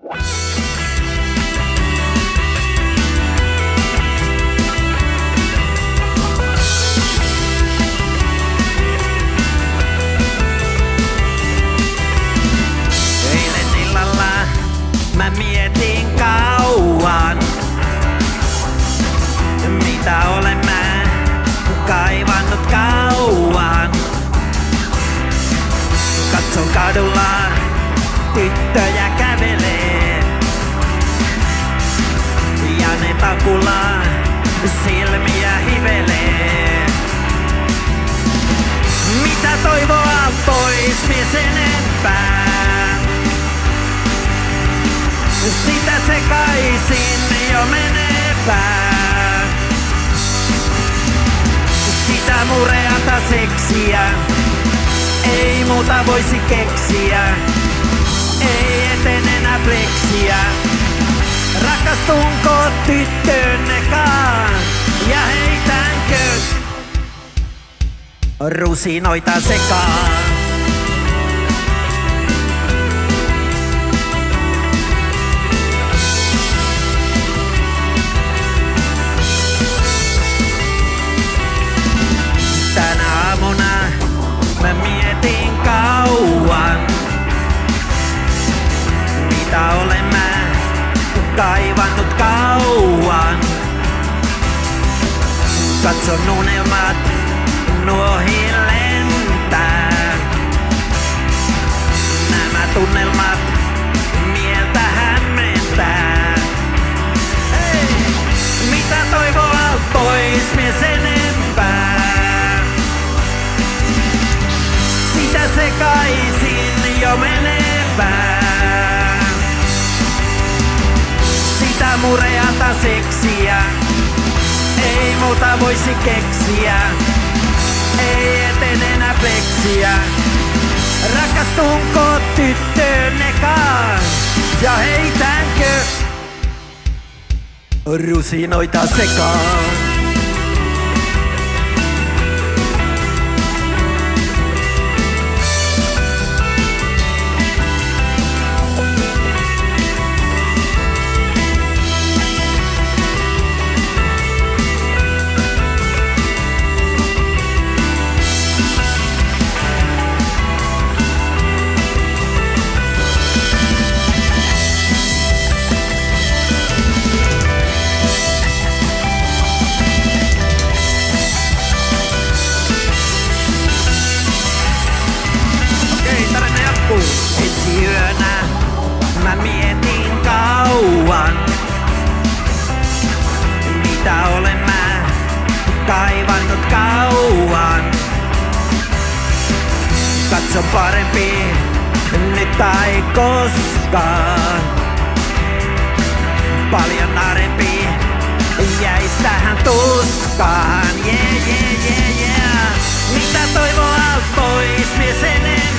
Eilen illalla mä mietin kauan, mitä olen mä kaivannut kauan. Katson kadulla, tyttöjä kävelee ja ne takulla silmiä hivelee. Mitä toivoa pois mies enempää? Sitä sekaisin jo menepää. Sitä mureata seksiä ei muuta voisi keksiä. Ei eten enää pleksiä. Rakastunko tyttöönnekaan ja heitänkö rusinoita sekaan? Tänä aamuna mä mietin kauan, mitä olen mä kaivannut kauan. Katson unelmat nuohin lentää. Nämä tunnelmat mieltä hämmentää. Hei! Mitä toivoa pois mies enempää? Sitä sekaisin jo menepää. Sitä mureata seksiä ei muuta voisi keksiä. Ei eten enää pleksiä. Rakastunko tyttöönnekaan ja heitänkö rusinoita sekaan? Ensi yönä mä mietin kauan, mitä olen mä kaivannut kauan. Katson parempi nyt tai koskaan. Paljon narempi jäis tähän tuskaan. Yeah, yeah, yeah, yeah. Mitä toivoa pois mies enemmän?